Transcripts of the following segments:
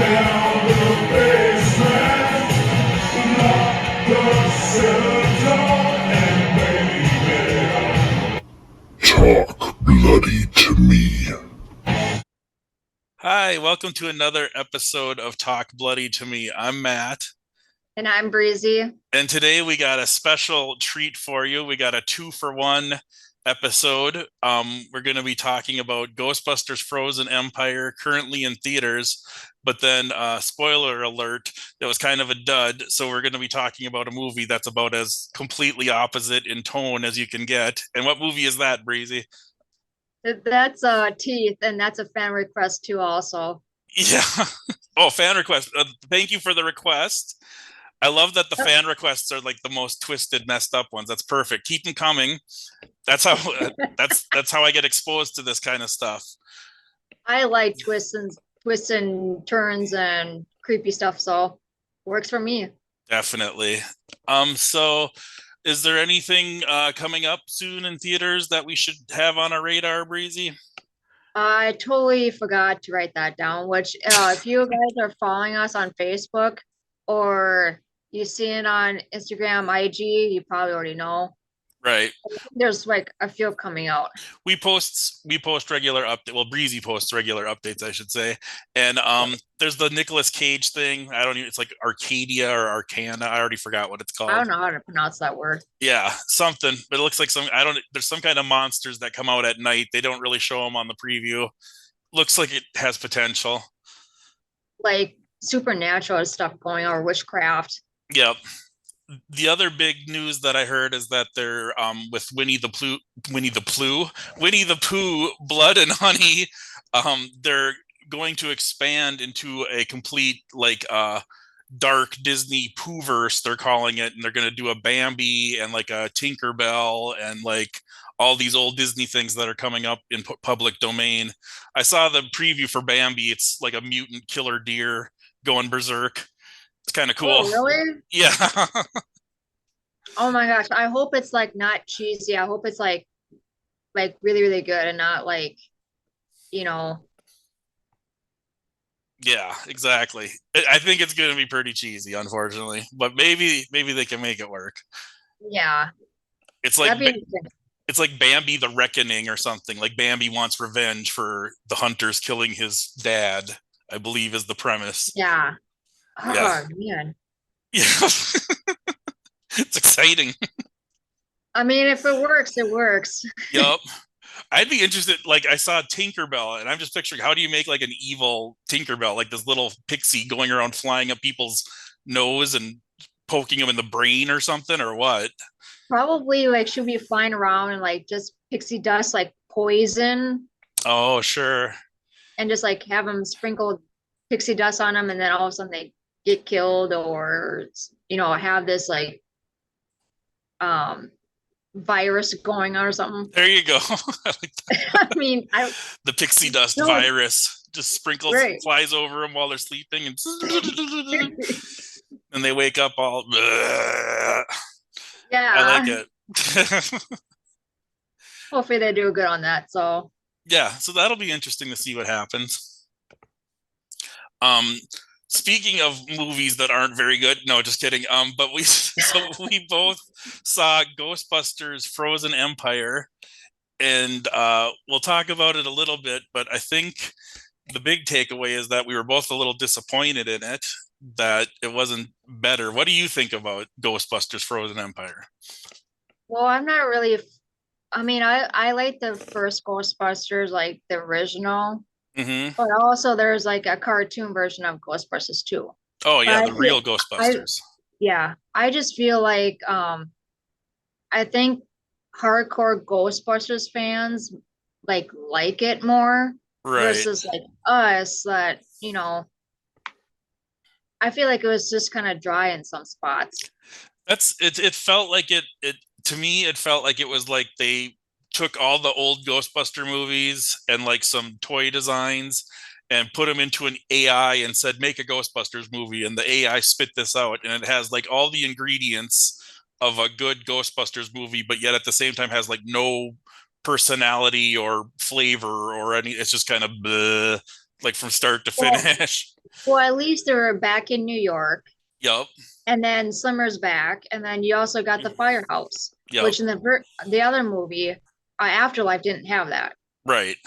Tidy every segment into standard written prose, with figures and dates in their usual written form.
down the basement, lock the cellar door, and baby, talk bloody to me. Hi, welcome to another episode of Talk Bloody to Me. I'm Matt, And I'm Breezy. and today we got a special treat for you. We got a 2-for-1 episode. We're going to be talking about Ghostbusters Frozen Empire, currently in theaters, but then spoiler alert, that was kind of a dud. So we're going to be talking about a movie that's about as completely opposite in tone as you can get. And what movie is that, Breezy? That's Teeth, and that's a fan request too, also. Yeah. Oh, fan request. Thank you for the request. I love that the fan requests are like the most twisted, messed up ones. That's perfect. Keep them coming. That's how that's how I get exposed to this kind of stuff. I like twists and turns and creepy stuff, so works for me. Definitely. So is there anything coming up soon in theaters that we should have on our radar, Breezy? I totally forgot to write that down, which if you guys are following us on Facebook or you see it on Instagram, IG, you probably already know. Right. There's like a few coming out. We post regular update. Well, Breezy posts regular updates, I should say. And there's the Nicolas Cage thing. I don't even. It's like Arcadia or Arcana. I already forgot what it's called. I don't know how to pronounce that word. Yeah, something. But it looks like some. I don't. There's some kind of monsters that come out at night. They don't really show them on the preview. Looks like it has potential. Like supernatural stuff going on, or witchcraft. Yep. The other big news that I heard is that they're with Winnie the Pooh, Blood and Honey. They're going to expand into a complete like dark Disney Poohverse, they're calling it, and they're going to do a Bambi and like a Tinkerbell and like all these old Disney things that are coming up in public domain. I saw the preview for Bambi. It's like a mutant killer deer going berserk. It's kind of cool. Oh, really? Yeah. Oh my gosh. I hope it's like not cheesy. I hope it's like really, really good and not like, you know. Yeah, exactly. I think it's going to be pretty cheesy, unfortunately, but maybe they can make it work. Yeah. It's like it's like Bambi the Reckoning or something. Like Bambi wants revenge for the hunters killing his dad, I believe is the premise. Yeah. Oh Yeah. man. Yeah. It's exciting. I mean, if it works, it works. Yep. I'd be interested. Like I saw Tinkerbell, and I'm just picturing how do you make like an evil Tinkerbell, like this little pixie going around flying up people's nose and poking them in the brain or something, or what? Probably like should be flying around and like just pixie dust, like poison, Oh, sure. and just like have them sprinkle pixie dust on them, and then all of a sudden they get killed or have this like virus going on or something. There you go. I mean, The pixie dust no, virus just sprinkles, right. flies over them while they're sleeping, and they wake up all. Yeah. I like it. Hopefully they do good on that. So Yeah, so that'll be interesting to see what happens. Speaking of movies that aren't very good, no, just kidding. But we both saw Ghostbusters Frozen Empire, and we'll talk about it a little bit, but I think the big takeaway is that we were both a little disappointed in it, that it wasn't better. What do you think about Ghostbusters Frozen Empire? well, I'm not really. I mean, I like the first Ghostbusters, like the original, Mm-hmm. but also there's like a cartoon version of Ghostbusters too. Oh yeah, But the real I Ghostbusters. yeah, I just feel like I think hardcore Ghostbusters fans like it more Right. versus like us that, I feel like it was just kind of dry in some spots. That's it. It felt like it to me. It felt like it was like they took all the old Ghostbuster movies and like some toy designs and put them into an AI and said, make a Ghostbusters movie. And the AI spit this out. And it has like all the ingredients of a good Ghostbusters movie, but yet at the same time has like no personality or flavor or any, it's just kind of bleh, like from start to Well, finish. Well, at least they were back in New York, Yep. and then Slimmer's back, and then you also got the firehouse, Yep. which in the other movie, Afterlife didn't have that. Right.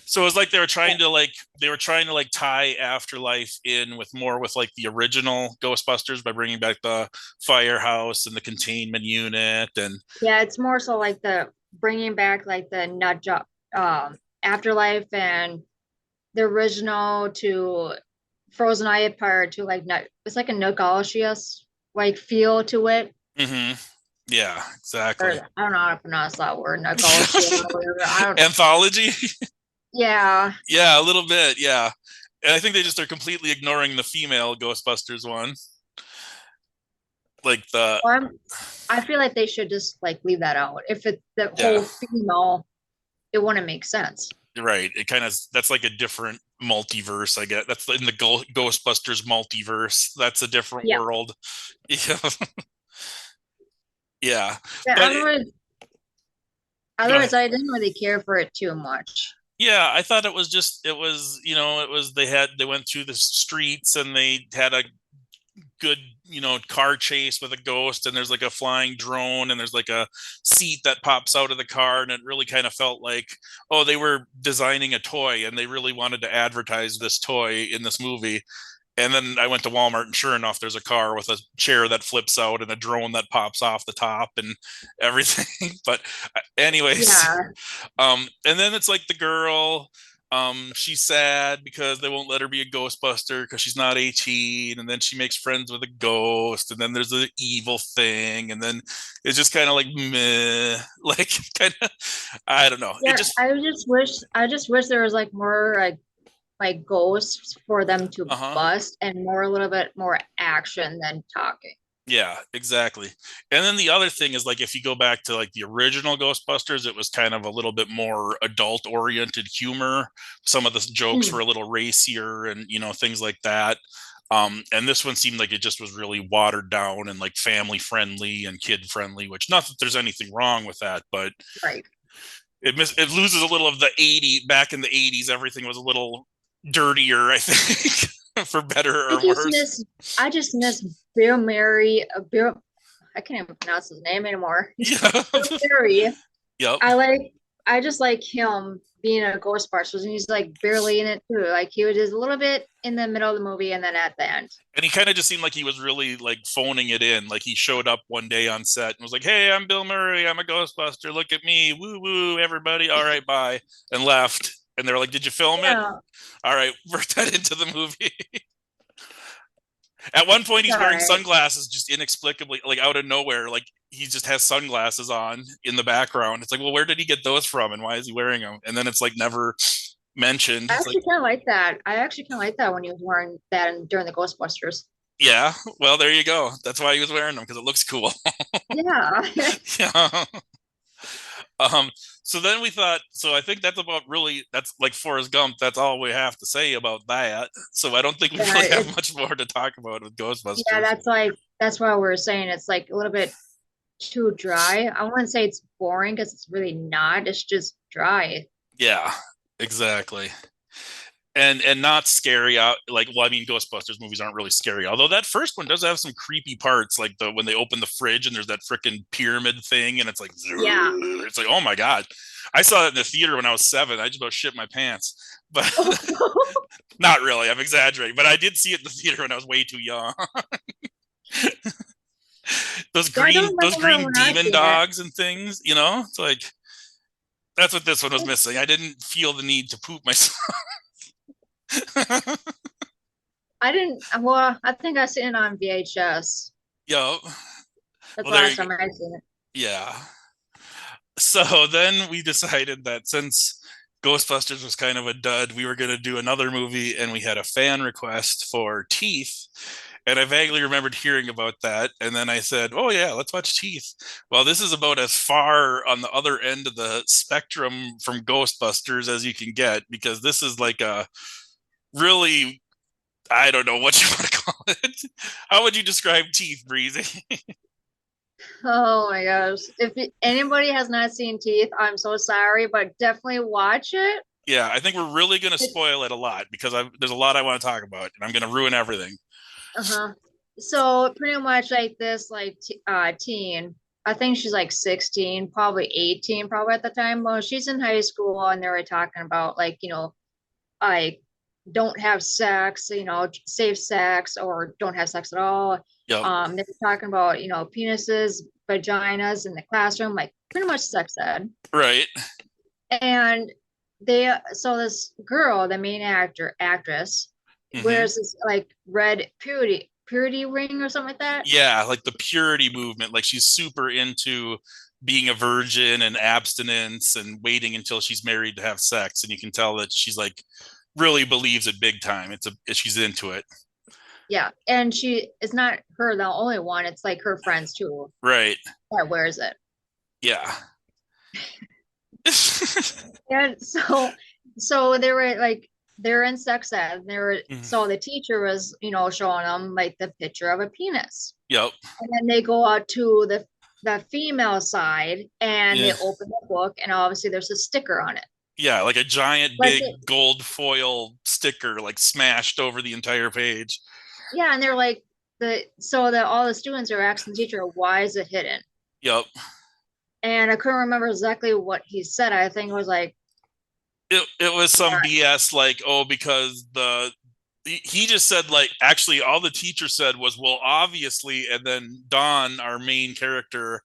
So it was like they were trying to tie Afterlife in with more with like the original Ghostbusters by bringing back the firehouse and the containment unit and Yeah, it's more so like the bringing back like the nut job, Afterlife and the original to Frozen Empire to like nut. It's like a nostalgia like feel to it. mm-hmm. Yeah, Or exactly. I don't know how to pronounce that word, nostalgia or whatever. I don't. Anthology. Yeah. Yeah, a little bit. Yeah, and I think they just are completely ignoring the female Ghostbusters one, like the Well, I feel like they should just like leave that out. If it's the yeah. whole female, it wouldn't make sense. Right. It kind of that's like a different multiverse. I get that's in the Ghostbusters multiverse. That's a different Yeah. world. Yeah. Yeah. Yeah. But go ahead. Otherwise, I didn't really care for it too much. Yeah, I thought it was just it was they went through the streets and they had a good car chase with a ghost and there's like a flying drone and there's like a seat that pops out of the car and it really kind of felt like they were designing a toy and they really wanted to advertise this toy in this movie. And then I went to Walmart and sure enough there's a car with a chair that flips out and a drone that pops off the top and everything. But anyways, Yeah. and then it's like the girl, she's sad because they won't let her be a Ghostbuster because she's not 18, and then she makes friends with a ghost, and then there's the evil thing, and then it's just kind of like meh, like kind of I don't know. Yeah. It just I just wish there was like more like ghosts for them to bust and more a little bit more action than talking. Yeah, exactly. And then the other thing is like if you go back to like the original Ghostbusters, it was kind of a little bit more adult oriented humor. Some of the jokes were a little racier and things like that. And this one seemed like it just was really watered down and like family friendly and kid friendly, which not that there's anything wrong with that, but Right. it loses a little of the 80 back in the 80s. Everything was a little dirtier, I think. For better or worse. I just miss Bill Murray. Bill, I can't even pronounce his name anymore. Yeah. Bill Murray. Yep. I just like him being a Ghostbusters, and he's like barely in it too. Like he was just a little bit in the middle of the movie, and then at the end. And he kind of just seemed like he was really like phoning it in. Like he showed up one day on set and was like, "Hey, I'm Bill Murray. I'm a Ghostbuster. Look at me. Woo woo, everybody. All right, bye." And left. And they're like, "Did you film it?" All right, work that into the movie. At one point, he's wearing sunglasses just inexplicably, like out of nowhere. Like he just has sunglasses on in the background. It's like, well, where did he get those from, and why is he wearing them? And then it's like never mentioned. I actually kind of like that. I actually kind of like that when he was wearing that during the Ghostbusters. Yeah, well, there you go. That's why he was wearing them because it looks cool. Yeah. Yeah. So then we thought, so I think that's like Forrest Gump. That's all we have to say about that. So I don't think we really have much more to talk about with Ghostbusters. Yeah, that's why we're saying it's like a little bit too dry. I wouldn't say it's boring because it's really not. It's just dry. Yeah, exactly. And not scary out I mean Ghostbusters movies aren't really scary, although that first one does have some creepy parts, like when they open the fridge and there's that freaking pyramid thing and it's like it's like, oh my god. I saw it in the theater when I was 7. I just about shit my pants, but not really, I'm exaggerating, but I did see it in the theater when I was way too young. those green demon dogs and things, it's like that's what this one was missing. I didn't feel the need to poop myself. I didn't. Well, I think I seen it on VHS. Yo. That's the last time I seen it. Yeah. So then we decided that since Ghostbusters was kind of a dud, we were going to do another movie, and we had a fan request for Teeth. And I vaguely remembered hearing about that. And then I said, oh, yeah, let's watch Teeth. Well, this is about as far on the other end of the spectrum from Ghostbusters as you can get, because this is like a really, I don't know what you want to call it. How would you describe Teeth, Breezy? Oh my gosh. If anybody has not seen Teeth, I'm so sorry, but definitely watch it. Yeah, I think we're really going to spoil it a lot because there's a lot I want to talk about, and I'm going to ruin everything. Uh-huh. So pretty much like this, like teen. I think she's like 16, probably 18, probably at the time. Well, she's in high school and they were talking about like, like don't have sex, safe sex or don't have sex at all. Yep. They were talking about, penises, vaginas in the classroom, like pretty much sex ed. Right. And so this girl, the main actress, Hmm. wears this like red purity ring or something like that. Yeah, like the purity movement. Like she's super into being a virgin and abstinence and waiting until she's married to have sex. And you can tell that she's like really believes it big time. She's into it. Yeah, and she is not her the only one. It's like her friends too Right. that wears it. Yeah. And so they were like they're in sex ed. So the teacher was showing them like the picture of a penis, Yep. and then they go out to the female side and they Yeah. open the book and obviously there's a sticker on it. Yeah, like a giant But big gold foil sticker like smashed over the entire page. yeah, and they're like all the students are asking the teacher, why is it hidden? Yep. And I couldn't remember exactly what he said. I think it was like, It was some BS like, oh, because he just said like actually all the teacher said was, well, obviously, and then Dawn, our main character,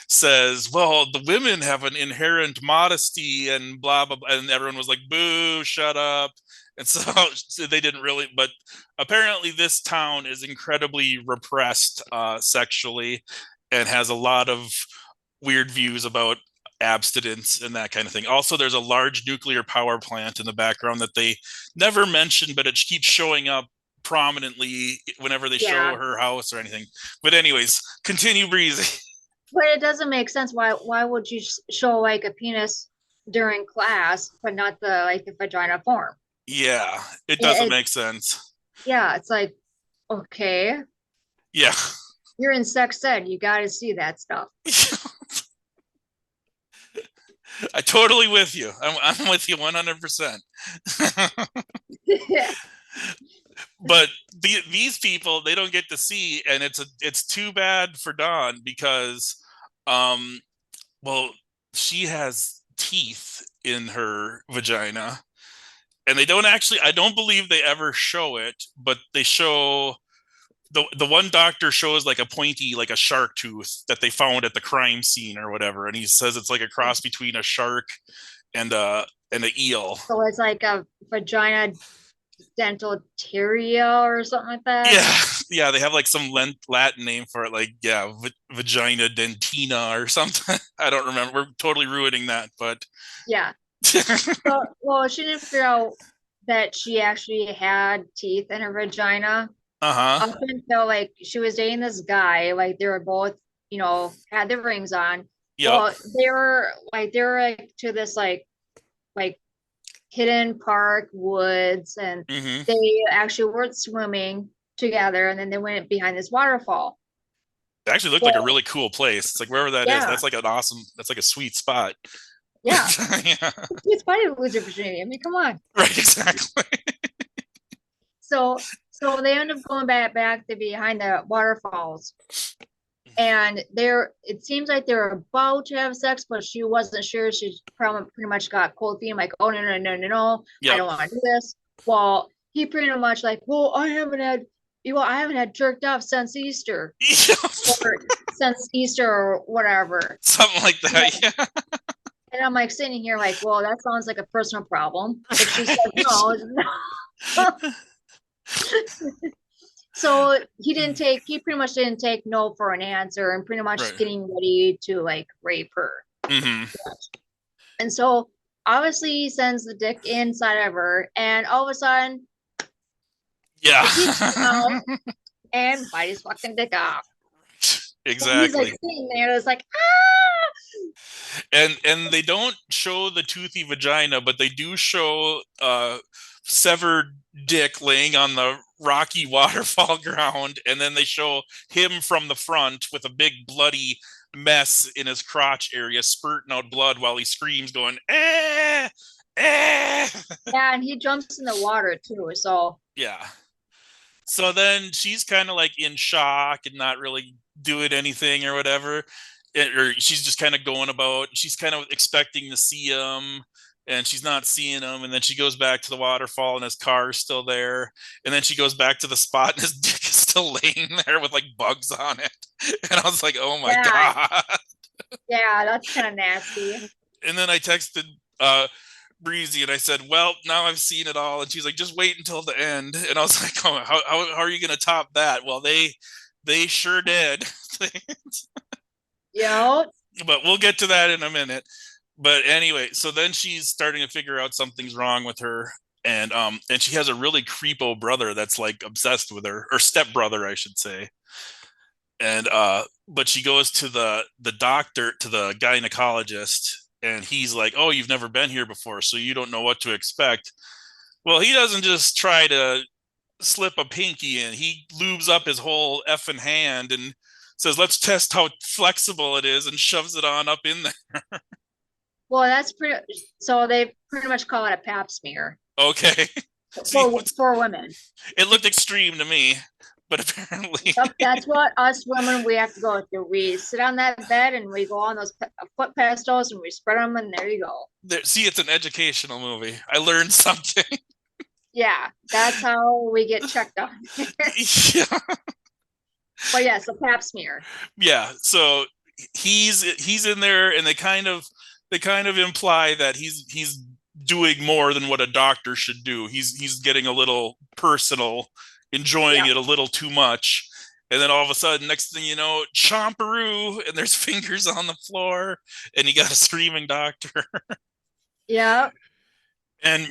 says, well, the women have an inherent modesty and blah blah blah, and everyone was like, boo, shut up. And so they didn't really, but apparently this town is incredibly repressed sexually and has a lot of weird views about abstinence and that kind of thing. Also, there's a large nuclear power plant in the background that they never mention, but it keeps showing up prominently whenever they show her house or anything. But anyways, continue breezy. But it doesn't make sense. Why would you show like a penis during class, but not the vagina form? Yeah, it doesn't make sense. Yeah, it's like, okay, Yeah. you're in sex ed, you got to see that stuff. I totally with you. I'm with you 100%. Yeah. But these people, they don't get to see, and it's too bad for Dawn because well, she has teeth in her vagina, and they don't actually, I don't believe they ever show it, but they show the one doctor shows like a pointy, like a shark tooth that they found at the crime scene or whatever, and he says it's like a cross between a shark and an eel. So it's like a vagina dentataria or something like that. Yeah, they have like some Latin name for it, like vagina dentina or something. I don't remember. We're totally ruining that, but yeah. Well, she didn't figure out that she actually had teeth in her vagina. Up until like she was dating this guy, like they were both, had their rings on. Yep. Well, they were to this like hidden park woods, and they actually were swimming together, and then they went behind this waterfall. It actually looked like a really cool place. It's like wherever that is, that's like that's like a sweet spot. Yeah. Yeah. It's funny to lose your virginity. I mean, come on. Right, exactly. So they end up going back to behind the waterfalls. And it seems like they're about to have sex, but she wasn't sure. She probably pretty much got cold feet. I'm like, oh no, I don't want to do this. Well, he pretty much like, well, I haven't had jerked off since Easter. Or since Easter or whatever. Something like that, yeah. And I'm like sitting here like, well, that sounds like a personal problem. But she said no. So he pretty much didn't take no for an answer, and pretty much getting ready to like rape her. And so obviously he sends the dick inside of her, and all of a sudden, and bite his fucking dick off. Exactly. He's like sitting there, it's like, ah! And they don't show the toothy vagina, but they do show severed dick laying on the rocky waterfall ground, and then they show him from the front with a big bloody mess in his crotch area, spurting out blood while he screams, going, eh! Eh! Yeah, and he jumps in the water too. So Yeah. So then she's kind of like in shock and not really doing anything or whatever. Or she's just kind of going about, she's kind of expecting to see him and she's not seeing him. And then she goes back to the waterfall and his car is still there. And then she goes back to the spot and his dick is still laying there with like bugs on it. And I was like, oh my yeah, God. yeah, that's kind of nasty. And then I texted Breezy and I said, well, now I've seen it all. And she's like, just wait until the end. And I was like, oh, how are you going to top that? Well, they sure did. Yo, But we'll get to that in a minute. But anyway, so then she's starting to figure out something's wrong with her. And she has a really creepo brother that's like obsessed with her, or stepbrother, I should say. And but she goes to the doctor, to the gynecologist, and he's like, oh, you've never been here before, so you don't know what to expect. Well, he doesn't just try to slip a pinky in. He lubes up his whole effing hand and says, let's test how flexible it is, and shoves it on up in there. well, that's pretty. So they pretty much call it a pap smear Okay. See, for women. it looked extreme to me, but apparently. Yep, that's what us women we have to go through. We sit on that bed and we go on those foot pedestals and we spread them, and there you go. See, it's an educational movie. I learned something. Yeah, that's how we get checked on. Yeah. But yes, a pap smear. Yeah. So he's in there, and they kind of imply that he's doing more than what a doctor should do. He's getting a little personal, enjoying Yeah. it a little too much. And then all of a sudden, next thing you know, chomperoo, and there's fingers on the floor, and you got a screaming doctor. Yeah. And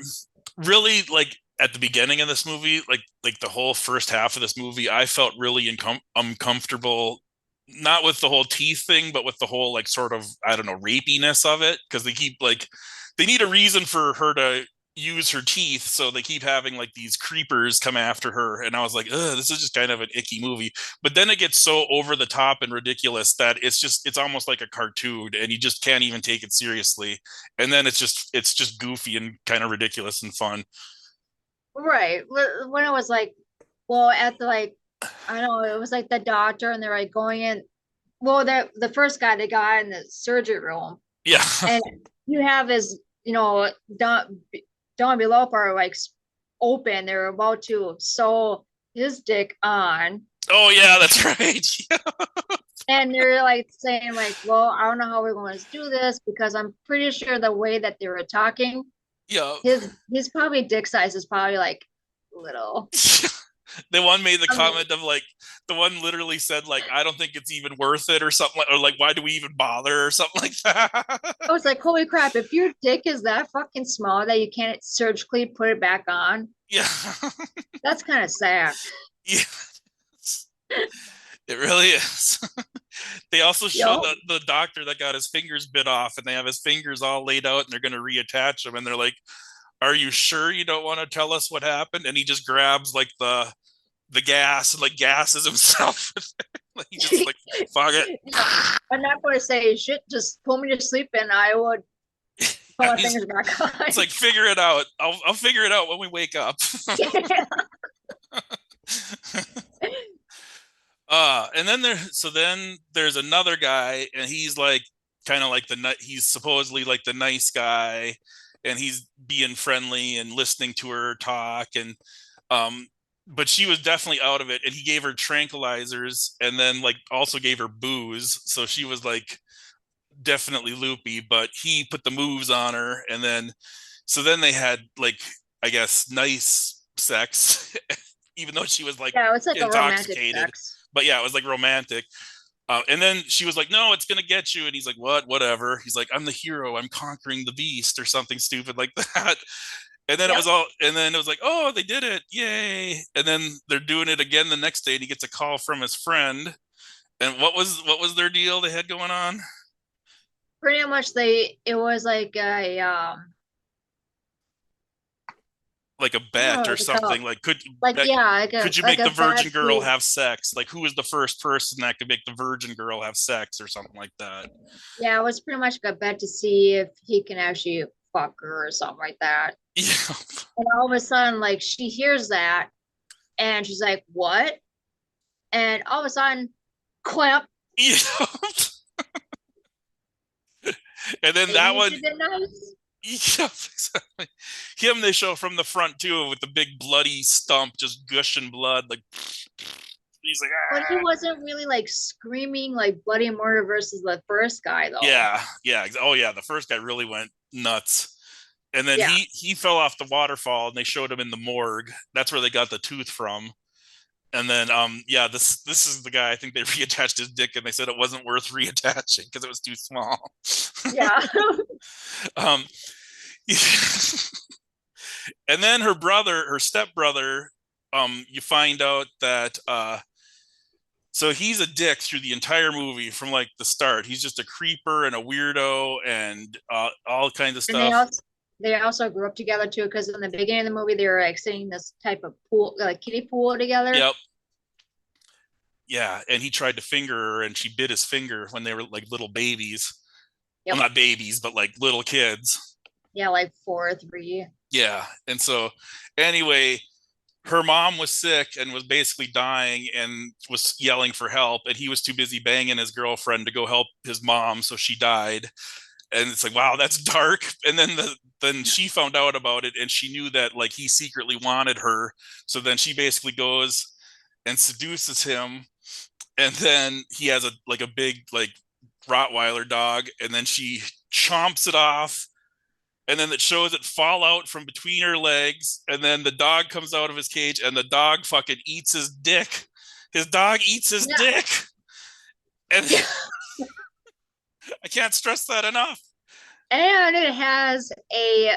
really, like at the beginning of this movie, like the whole first half of this movie, I felt really uncomfortable, not with the whole teeth thing, but with the whole like sort of, I don't know, rapiness of it, because they keep like, they need a reason for her to use her teeth, so they keep having like these creepers come after her, and I was like, ugh, this is just kind of an icky movie. But then it gets so over the top and ridiculous that it's almost like a cartoon, and you just can't even take it seriously. And then it's just goofy and kind of ridiculous and fun. Right. When it was like, well, at the like, I don't know, it was like the doctor and they're like going in. Well, the first guy they got in the surgery room, Yeah. and you have his, down below part like open. They're about to sew his dick on. Oh yeah, that's right. And they're like saying, like, well, I don't know how we're going to do this because I'm pretty sure the way that they were talking, Yeah. his probably dick size is probably like little. The one made the comment of like, the one literally said like, I don't think it's even worth it, or something like, or like, why do we even bother, or something like that. I was like, holy crap, if your dick is that fucking small that you can't surgically put it back on, Yeah. that's kind of sad. Yeah. It really is. They also show the doctor that got his fingers bit off, and they have his fingers all laid out, and they're going to reattach them, and they're like, are you sure you don't want to tell us what happened? And he just grabs like the gas and like gases himself. Like, he just like, fuck it. I'm not going to say shit, just pull me to sleep and I would put my fingers back on. It's like, figure it out. I'll figure it out when we wake up. And then there's another guy, and he's like kind of like he's supposedly like the nice guy, and he's being friendly and listening to her talk, and but she was definitely out of it, and he gave her tranquilizers and then like also gave her booze, so she was like definitely loopy, but he put the moves on her. And then so then they had like, I guess, nice sex. Even though she was like, yeah, it's like intoxicated. A romantic sex. But yeah, it was like romantic. And then she was like, no, it's gonna get you. And he's like, whatever. He's like, I'm the hero, I'm conquering the beast, or something stupid like that. And then it was like, oh, they did it, yay. And then they're doing it again the next day, and he gets a call from his friend. And what was their deal they had going on? Pretty much it was like a Like a bet or something. Like, could you make like the virgin girl to, have sex? Like, who was the first person that could make the virgin girl have sex, or something like that? Yeah, it was pretty much like a bet to see if he can actually fuck her or something like that. Yeah. And all of a sudden, like she hears that and she's like, what? And all of a sudden, clamp, Yeah. And then that maybe one, she did nice. yeah, exactly. Him they show from the front too with the big bloody stump just gushing blood. Like he's like, But he ah. wasn't really like screaming like bloody murder versus the first guy though. Yeah, yeah. Oh yeah, the first guy really went nuts. And then Yeah. he fell off the waterfall and they showed him in the morgue. That's where they got the tooth from. And then yeah, this is the guy. I think they reattached his dick and they said it wasn't worth reattaching because it was too small. Yeah. um and then her brother, her stepbrother, you find out that so he's a dick through the entire movie from like the start. He's just a creeper and a weirdo and all kinds of And stuff. they also grew up together too, because in the beginning of the movie they were like sitting in this type of pool, like kiddie pool together. Yep. Yeah, and he tried to finger her and she bit his finger when they were like little babies. Yep. Well, not babies, but like little kids. Yeah, like 4 3. Yeah. And so anyway, her mom was sick and was basically dying and was yelling for help. And he was too busy banging his girlfriend to go help his mom. So she died. And it's like, wow, that's dark. And then she found out about it and she knew that like he secretly wanted her. So then she basically goes and seduces him. And then he has a big like Rottweiler dog. And then she chomps it off and then it shows it fall out from between her legs, and then the dog comes out of his cage, and the dog fucking eats his dick. His dog eats his dick, and I can't stress that enough. And it has a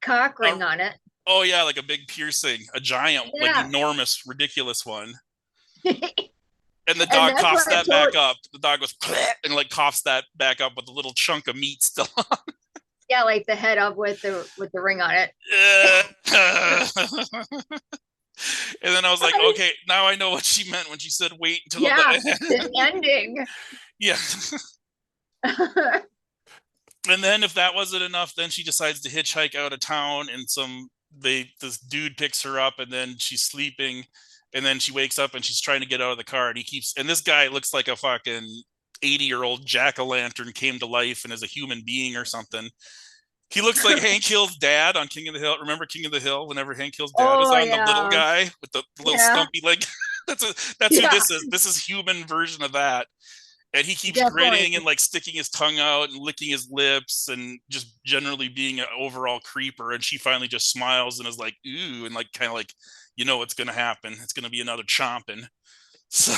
cock ring on it. Oh yeah, like a big piercing, a giant, like enormous, ridiculous one. And the dog coughs that back up. The dog goes and like coughs that back up with a little chunk of meat still on. Yeah, like the head up with the ring on it. And then I was like, okay, now I know what she meant when she said wait until the ending. Yeah. And then if that wasn't enough, then she decides to hitchhike out of town and this dude picks her up and then she's sleeping and then she wakes up and she's trying to get out of the car and this guy looks like a fucking 80-year-old jack-o'-lantern came to life and is a human being or something. He looks like Hank Hill's dad on King of the Hill. Remember King of the Hill? Whenever Hank Hill's dad is on, the little guy with the little stumpy leg. That's who this is. This is human version of that. And he keeps grinning and like sticking his tongue out and licking his lips and just generally being an overall creeper. And she finally just smiles and is like, ooh, and like kind of like, you know what's gonna happen. It's gonna be another chomping. So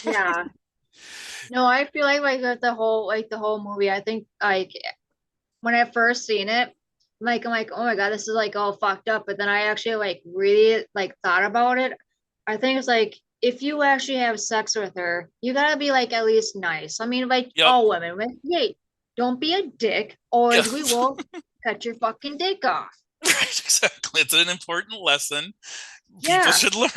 yeah. No, I feel like the whole movie, I think like when I first seen it, I'm like, oh my god, this is like all fucked up. But then I actually like really like thought about it. I think it's like if you actually have sex with her, you gotta be like at least nice. I mean, like all women, like, hey, don't be a dick, or we will cut your fucking dick off. Right, exactly. It's an important lesson people should learn.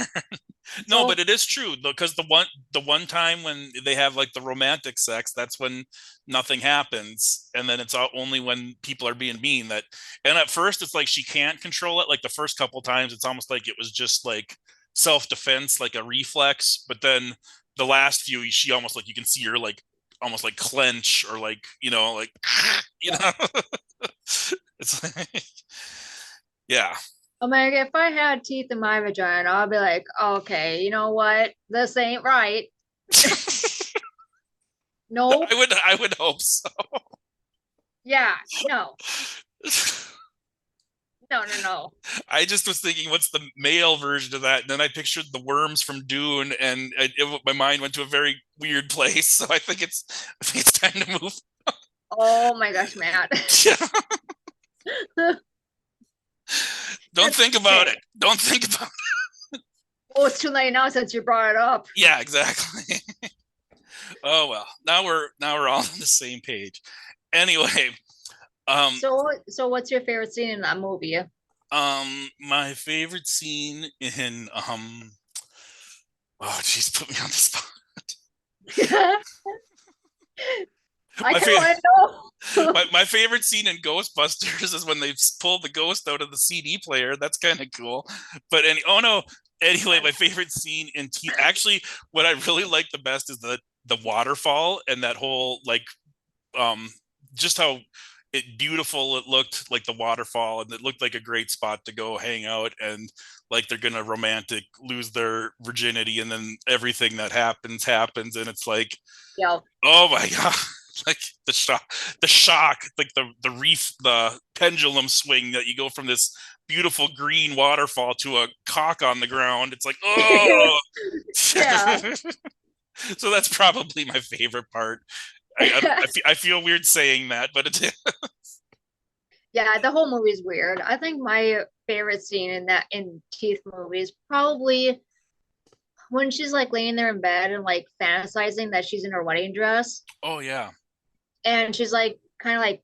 No, but it is true because the one time when they have like the romantic sex, that's when nothing happens, and then it's only when people are being mean that. And at first, it's like she can't control it. Like the first couple times, it's almost like it was just like self-defense, like a reflex. But then the last few, she almost like you can see her like almost like clench or like like it's like yeah. I'm like, if I had teeth in my vagina, I'll be like, okay, you know what? This ain't right. No. I would hope so. Yeah, no. No. I just was thinking, what's the male version of that? And then I pictured the worms from Dune, and my mind went to a very weird place. So I think it's time to move. Oh my gosh, Matt. Don't think about it. Don't think about it. Oh, it's too late now since you brought it up. Yeah, exactly. Oh well, now we're all on the same page. Anyway, so what's your favorite scene in that movie? My favorite scene in oh geez, put me on the spot. I My kind of favorite. want to know. My favorite scene in Ghostbusters is when they pull the ghost out of the CD player. That's kind of cool. But oh no. Anyway, my favorite scene in Teeth. Actually, what I really like the best is the waterfall and that whole like um just how beautiful it looked, like the waterfall, and it looked like a great spot to go hang out, and like they're gonna romantic lose their virginity, and then everything that happens, and it's like, Yeah. oh my god. Like the shock, like the pendulum swing that you go from this beautiful green waterfall to a cock on the ground. It's like, oh. Yeah. So that's probably my favorite part. I feel weird saying that, but it's Yeah, the whole movie is weird. I think my favorite scene in Teeth movie is probably when she's like laying there in bed and like fantasizing that she's in her wedding dress, oh yeah, and she's like kind of like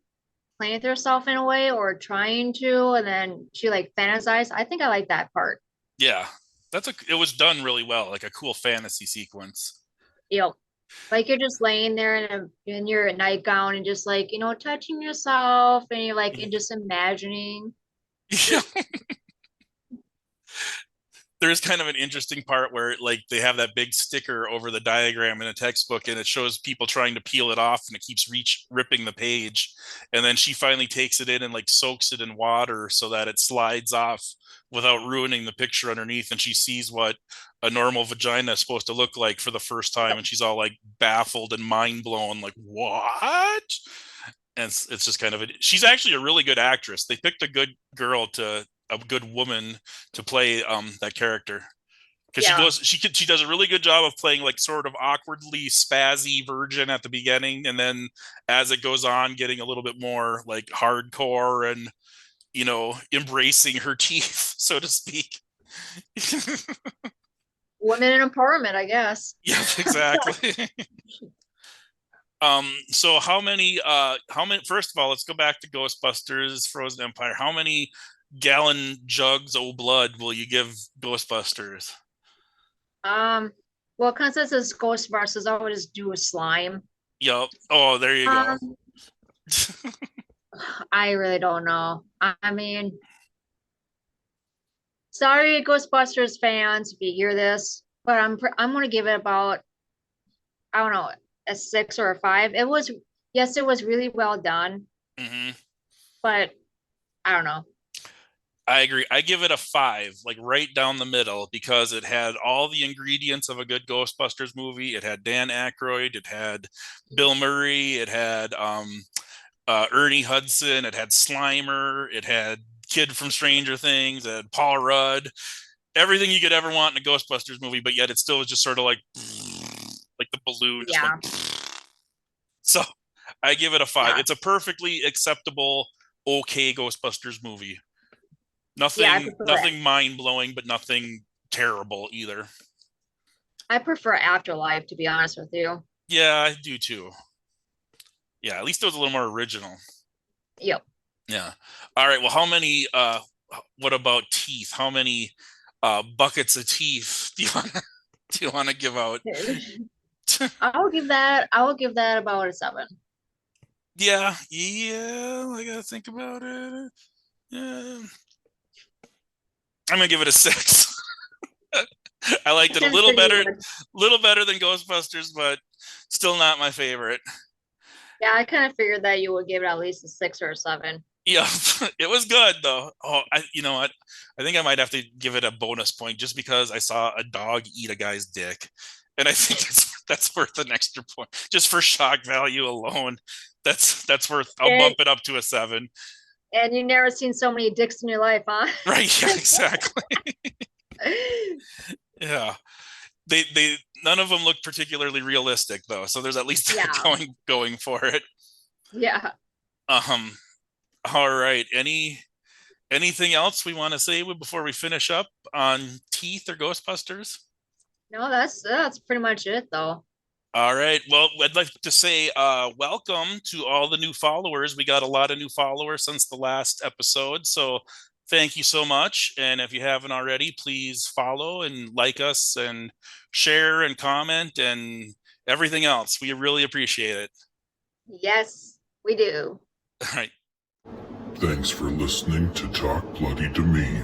playing with herself in a way or trying to, and then she like fantasized. I think I like that part. yeah. It was done really well, like a cool fantasy sequence. You know, like you're just laying there in your nightgown and just like, touching yourself and you're like and just imagining. Yeah. There's kind of an interesting part where like they have that big sticker over the diagram in a textbook, and it shows people trying to peel it off, and it keeps ripping the page, and then she finally takes it in and like soaks it in water so that it slides off without ruining the picture underneath, and she sees what a normal vagina is supposed to look like for the first time, and she's all like baffled and mind blown, like what. And it's just kind of she's actually a really good actress. They picked a good girl to a good woman to play that character, because Yeah. she does a really good job of playing like sort of awkwardly spazzy virgin at the beginning, and then as it goes on getting a little bit more like hardcore and embracing her teeth, so to speak. Women in empowerment, I guess. Yeah, exactly. So how many first of all, let's go back to Ghostbusters Frozen Empire. How many gallon jugs of blood will you give Ghostbusters? Well, since it's Ghostbusters, I would just do a slime. Yep. Oh, there you go. Um, I really don't know. I mean, sorry, Ghostbusters fans, if you hear this, but I'm gonna give it about, I don't know, a 6 or a 5. Yes, it was really well done, Hmm. but I don't know. I agree. I give it a 5, like right down the middle, because it had all the ingredients of a good Ghostbusters movie. It had Dan Aykroyd, it had Bill Murray, it had Ernie Hudson, it had Slimer, it had Kid from Stranger Things, it had Paul Rudd, everything you could ever want in a Ghostbusters movie, but yet it still was just sort of like the balloon just went. Yeah, So I give it a 5. yeah, It's a perfectly acceptable, okay Ghostbusters movie. yeah. I Nothing, prefer it. nothing mind blowing, but nothing terrible either. I prefer Afterlife, to be honest with you. Yeah, I do too. Yeah, at least it was a little more original. Yep. Yeah. All right. Well, how many? What about teeth? How many buckets of teeth do you want to give out? I will give that about a 7. Yeah, yeah. I gotta think about it. Yeah, I'm gonna give it a 6. I liked it a It's pretty good. little better than Ghostbusters, but still not my favorite. Yeah, I kind of figured that you would give it at least a 6 or a 7. Yeah, it was good though. Oh, you know what? I think I might have to give it a bonus point just because I saw a dog eat a guy's dick, and I think that's worth an extra point just for shock value alone. That's worth. I'll And bump it up to a 7. and you've never seen so many dicks in your life, huh? Right? Yeah, exactly. Yeah. They none of them look particularly realistic though, so there's at least Yeah, going for it. yeah. Um. All right. Anything else we want to say before we finish up on Teeth or Ghostbusters? No, that's pretty much it, though. All right. Well, I'd like to say welcome to all the new followers. We got a lot of new followers since the last episode. So thank you so much. And if you haven't already, please follow and like us and share and comment and everything else. We really appreciate it. Yes, we do. All right. Thanks for listening to Talk Bloody to Me.